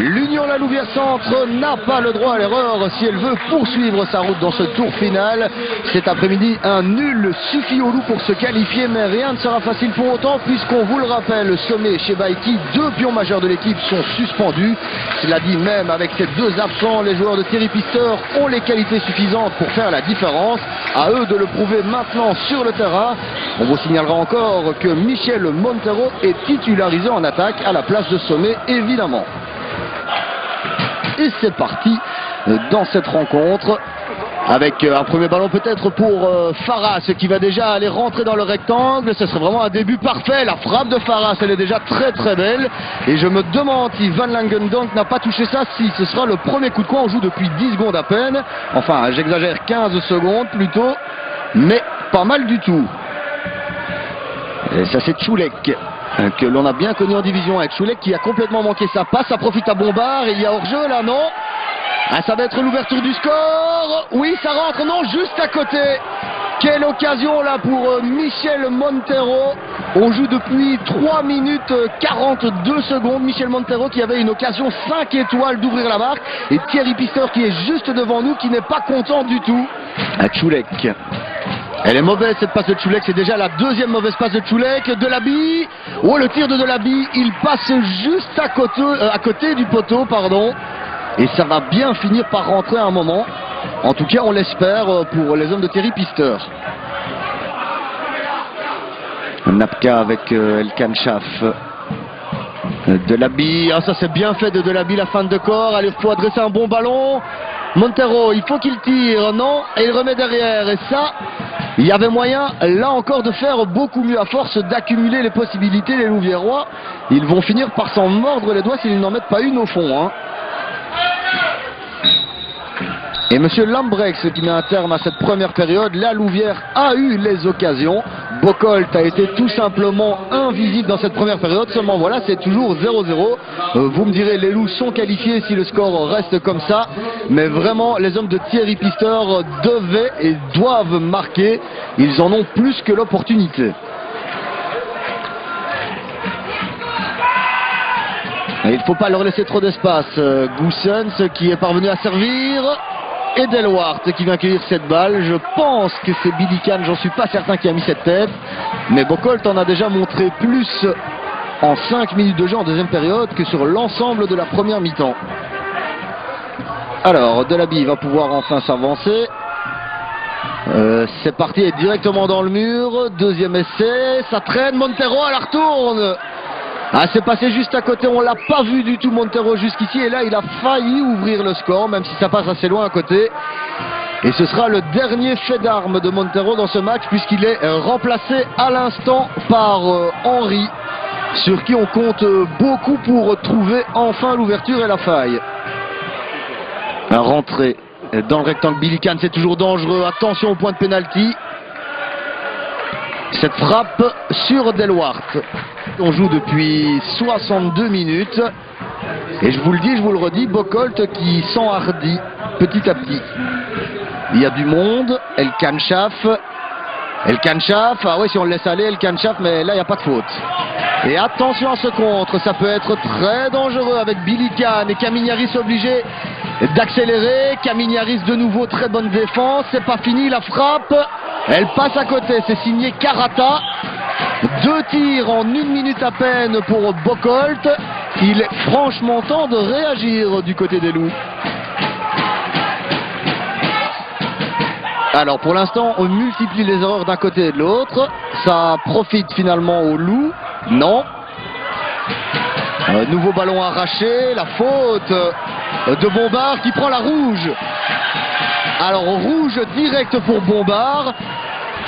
L'Union La Louvière Centre n'a pas le droit à l'erreur si elle veut poursuivre sa route dans ce tour final. Cet après-midi, un nul suffit aux loups pour se qualifier, mais rien ne sera facile pour autant puisqu'on vous le rappelle, sommet chez Baïki, 2 pions majeurs de l'équipe sont suspendus. Cela dit, même avec ces 2 absents, les joueurs de Thierry Pister ont les qualités suffisantes pour faire la différence. À eux de le prouver maintenant sur le terrain. On vous signalera encore que Michel Montero est titularisé en attaque à la place de Sommet, évidemment. Et c'est parti dans cette rencontre avec un premier ballon peut-être pour Farras qui va déjà aller rentrer dans le rectangle. Ce serait vraiment un début parfait. La frappe de Farras, elle est déjà très très belle. Et je me demande si Van Langendonk n'a pas touché ça, si ce sera le premier coup de coin. On joue depuis 10 secondes à peine. Enfin, j'exagère, 15 secondes plutôt. Mais pas mal du tout. Et ça c'est Tchoulek que l'on a bien connu en division 1. Tchoulek qui a complètement manqué sa passe. Ça profite à Bombard. Il y a hors-jeu là, non? Ah, ça va être l'ouverture du score. Oui, ça rentre, non, juste à côté. Quelle occasion là pour Michel Montero. On joue depuis 3 minutes 42 secondes. Michel Montero qui avait une occasion 5 étoiles d'ouvrir la marque. Et Thierry Pister qui est juste devant nous, qui n'est pas content du tout. À Tchoulek. Elle est mauvaise cette passe de Tchoulek, c'est déjà la 2e mauvaise passe de Tchoulek. Delaby, oh le tir de Delaby, il passe juste à côté du poteau, pardon. Et ça va bien finir par rentrer à un moment. En tout cas, on l'espère pour les hommes de Thierry Pister. Napka avec El Kanchaf. Delaby, ah ça c'est bien fait de Delaby, la fin de corps. Allez, il faut adresser un bon ballon. Montero, il faut qu'il tire, non? Et il remet derrière. Et ça, il y avait moyen, là encore, de faire beaucoup mieux à force d'accumuler les possibilités. Les Louviérois, ils vont finir par s'en mordre les doigts s'ils n'en mettent pas une au fond, hein. Et monsieur Lambrex qui met un terme à cette première période. La Louvière a eu les occasions. Bocolt a été tout simplement invisible dans cette première période. Seulement voilà, c'est toujours 0-0. Vous me direz, les Loups sont qualifiés si le score reste comme ça. Mais vraiment, les hommes de Thierry Pister devaient et doivent marquer. Ils en ont plus que l'opportunité. Il ne faut pas leur laisser trop d'espace. Goossens qui est parvenu à servir. Et Delwart qui vient accueillir cette balle. Je pense que c'est Billy Kahn, j'en suis pas certain, qui a mis cette tête. Mais Bocolt en a déjà montré plus en 5 minutes de jeu en deuxième période que sur l'ensemble de la première mi-temps. Alors, Delaby va pouvoir enfin s'avancer. C'est parti, est directement dans le mur. Deuxième essai, ça traîne, Montero, elle la retourne. Ah, c'est passé juste à côté, on l'a pas vu du tout Montero jusqu'ici, et là il a failli ouvrir le score, même si ça passe assez loin à côté. Et ce sera le dernier fait d'armes de Montero dans ce match, puisqu'il est remplacé à l'instant par Henry, sur qui on compte beaucoup pour trouver enfin l'ouverture et la faille. Un rentrée dans le rectangle, Billy Kahn, c'est toujours dangereux, attention au point de pénalty. Cette frappe sur Delwart. On joue depuis 62 minutes. Et je vous le dis, je vous le redis, Bocolt qui s'enhardit petit à petit. Il y a du monde. El Kanchaf. Ah oui, si on le laisse aller, El Kanchaf, mais là, il n'y a pas de faute. Et attention à ce contre, ça peut être très dangereux avec Billy Kahn et Kamignaris obligé d'accélérer. Kamignaris de nouveau, très bonne défense. C'est pas fini, la frappe. Elle passe à côté, c'est signé Karata. 2 tirs en 1 minute à peine pour Bocolt. Il est franchement temps de réagir du côté des Loups. Alors pour l'instant, on multiplie les erreurs d'un côté et de l'autre. Ça profite finalement aux Loups. Non. Nouveau ballon arraché, la faute de Bombard qui prend la rouge. Alors rouge direct pour Bombard.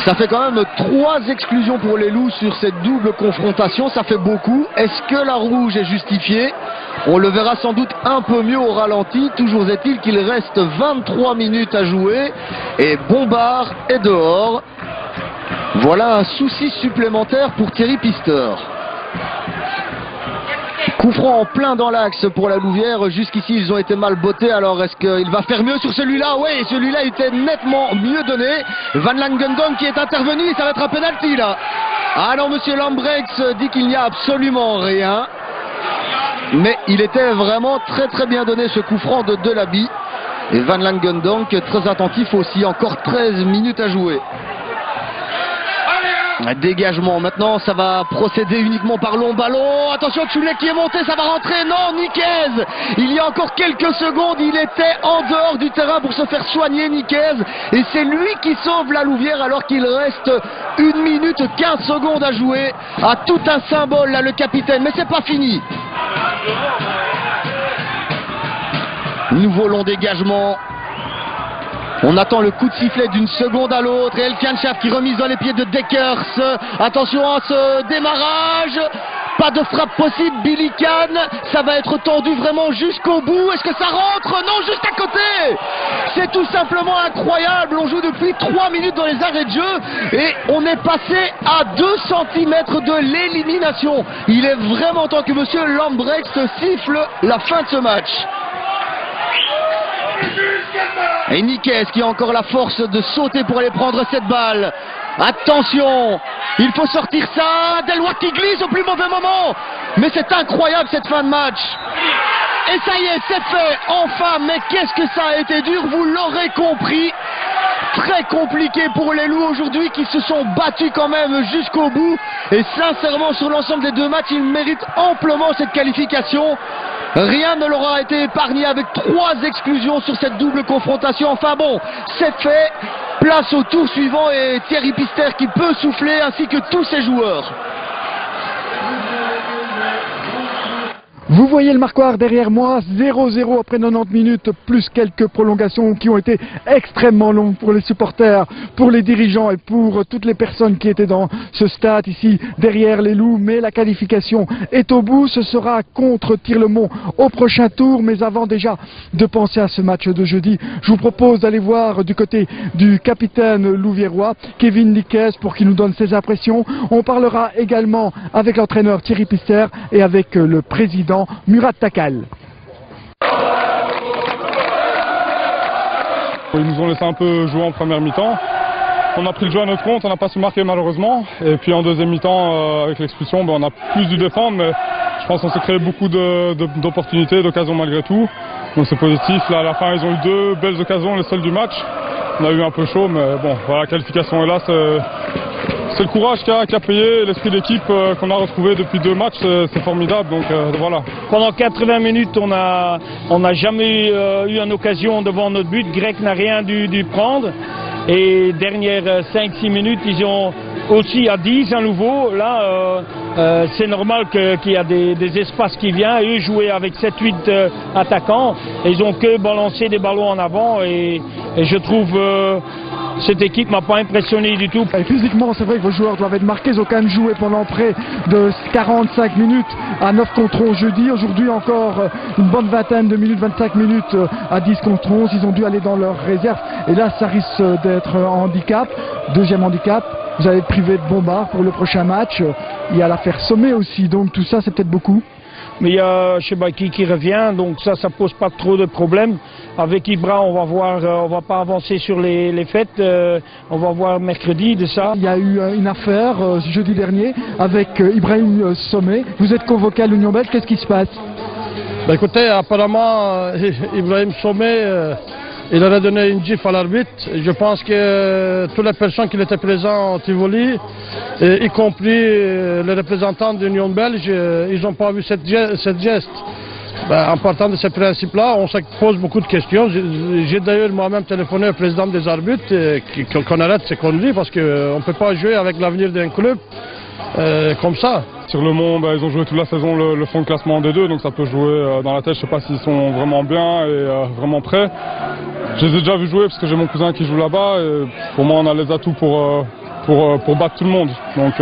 Ça fait quand même 3 exclusions pour les Loups sur cette double confrontation. Ça fait beaucoup. Est-ce que la rouge est justifiée? On le verra sans doute un peu mieux au ralenti. Toujours est-il qu'il reste 23 minutes à jouer. Et Bombard est dehors. Voilà un souci supplémentaire pour Thierry Pister. Coup franc en plein dans l'axe pour la Louvière. Jusqu'ici, ils ont été mal bottés. Alors, est-ce qu'il va faire mieux sur celui-là? Oui, celui-là était nettement mieux donné. Van Langendonk qui est intervenu. Ça va être un penalty, là. Ah non, monsieur Lambrex dit qu'il n'y a absolument rien. Mais il était vraiment très bien donné ce coup franc de Delaby. Et Van Langen donc très attentif aussi, encore 13 minutes à jouer. Dégagement, maintenant ça va procéder uniquement par long ballon. Attention, Tchoulet qui est monté, ça va rentrer. Non, Niquez. Il y a encore quelques secondes, il était en dehors du terrain pour se faire soigner, Niquez. Et c'est lui qui sauve la Louvière alors qu'il reste 1 minute 15 secondes à jouer. Ah, tout un symbole là, le capitaine, mais c'est pas fini. Nouveau long dégagement. On attend le coup de sifflet d'une seconde à l'autre. Et Elkian Schaaf qui remise dans les pieds de Deckers. Attention à ce démarrage. Pas de frappe possible, Billy Kahn. Ça va être tendu vraiment jusqu'au bout. Est-ce que ça rentre? Non, juste à côté. C'est tout simplement incroyable. On joue depuis 3 minutes dans les arrêts de jeu. Et on est passé à 2 cm de l'élimination. Il est vraiment temps que monsieur Lambrecht siffle la fin de ce match. Et Niquez qui a encore la force de sauter pour aller prendre cette balle. Attention, il faut sortir ça. Deloitte qui glisse au plus mauvais moment. Mais c'est incroyable cette fin de match. Et ça y est, c'est fait, enfin. Mais qu'est-ce que ça a été dur, vous l'aurez compris. Très compliqué pour les Loups aujourd'hui qui se sont battus quand même jusqu'au bout. Et sincèrement, sur l'ensemble des 2 matchs, ils méritent amplement cette qualification. Rien ne leur a été épargné avec 3 exclusions sur cette double confrontation. Enfin bon, c'est fait. Place au tour suivant et Thierry Pister qui peut souffler ainsi que tous ses joueurs. Vous voyez le marquoir derrière moi, 0-0 après 90 minutes, plus quelques prolongations qui ont été extrêmement longues pour les supporters, pour les dirigeants et pour toutes les personnes qui étaient dans ce stade ici derrière les Loups. Mais la qualification est au bout, ce sera contre Tirlemont au prochain tour. Mais avant déjà de penser à ce match de jeudi, je vous propose d'aller voir du côté du capitaine louviérois, Kevin Niquez, pour qu'il nous donne ses impressions. On parlera également avec l'entraîneur Thierry Pister et avec le président Murat Takal. Ils nous ont laissé un peu jouer en première mi-temps. On a pris le jeu à notre compte, on n'a pas su marquer malheureusement. Et puis en deuxième mi-temps, avec l'expulsion, on a plus dû défendre, mais je pense qu'on s'est créé beaucoup d'opportunités, d'occasions malgré tout. Donc c'est positif. Là, à la fin, ils ont eu 2 belles occasions, les seules du match. On a eu un peu chaud, mais bon, voilà, la qualification est là. C'est le courage qui a payé, l'esprit d'équipe qu'on a retrouvé depuis 2 matchs, c'est formidable. Donc voilà. Pendant 80 minutes, on n'a jamais eu une occasion devant notre but. Grec n'a rien dû prendre. Et dernières 5-6 minutes, ils ont aussi à 10 à nouveau. Là, c'est normal qu'il y a des espaces qui viennent. Eux jouaient avec 7-8 attaquants. Et ils ont que balancé des ballons en avant. Et je trouve cette équipe m'a pas impressionné du tout. Et physiquement, c'est vrai que vos joueurs doivent être marqués. Ils ont quand même joué pendant près de 45 minutes à 9 contre 11 jeudi. Aujourd'hui, encore une bonne vingtaine de minutes, 25 minutes à 10 contre 11. Ils ont dû aller dans leur réserve. Et là, ça risque d'être un handicap. Deuxième handicap, vous allez être privé de Bombard pour le prochain match. Il y a l'affaire Sommet aussi. Donc tout ça, c'est peut-être beaucoup. Mais il y a Chebaki qui revient, donc ça pose pas trop de problèmes. Avec Ibra, on va voir, on va pas avancer sur les fêtes, on va voir mercredi de ça. Il y a eu une affaire jeudi dernier avec Ibrahim Sommet. Vous êtes convoqué à l'Union belge, qu'est-ce qui se passe? Ben écoutez, apparemment, Ibrahim Sommet, il aurait donné une gifle à l'arbitre. Je pense que toutes les personnes qui étaient présentes au Tivoli, y compris les représentants de l'Union belge, ils n'ont pas vu cette geste. Ben, en partant de ce principe-là, on se pose beaucoup de questions. J'ai d'ailleurs moi-même téléphoné au président des arbitres qu'on arrête ces conneries parce qu'on ne peut pas jouer avec l'avenir d'un club comme ça. Tirlemont, ils ont joué toute la saison le fond de classement des 2, donc ça peut jouer dans la tête. Je ne sais pas s'ils sont vraiment bien et vraiment prêts. Je les ai déjà vus jouer parce que j'ai mon cousin qui joue là-bas. Et pour moi, on a les atouts pour battre tout le monde. Donc,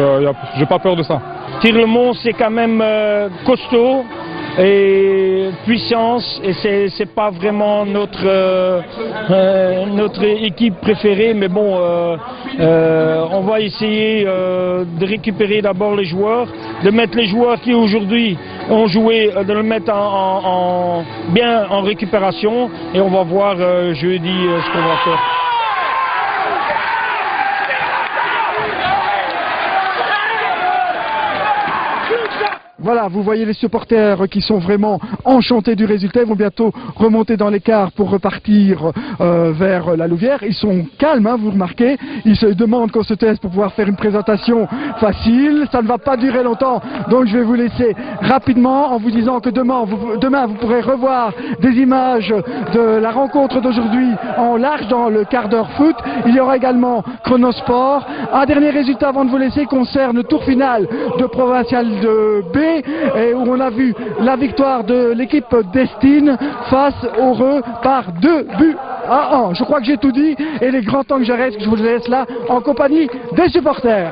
j'ai pas peur de ça. Tirlemont, c'est quand même costaud et puissance. Et c'est pas vraiment notre équipe préférée. Mais bon, on va essayer de récupérer d'abord les joueurs, de mettre les joueurs qui aujourd'hui ont joué, de le mettre bien en récupération. Et on va voir jeudi ce qu'on va faire. voilà, vous voyez les supporters qui sont vraiment enchantés du résultat. Ils vont bientôt remonter dans l'écart pour repartir vers la Louvière. Ils sont calmes, hein, vous remarquez. Ils se demandent qu'on se taise pour pouvoir faire une présentation facile. Ça ne va pas durer longtemps, donc je vais vous laisser rapidement en vous disant que demain vous pourrez revoir des images de la rencontre d'aujourd'hui en large dans le quart d'heure foot. Il y aura également Chronosport. Un dernier résultat avant de vous laisser concerne le tour final de Provincial de B, et où on a vu la victoire de l'équipe d'Estine face au Reux par 2 buts à 1. Je crois que j'ai tout dit et il est grand temps que j'arrête, que je vous laisse là en compagnie des supporters.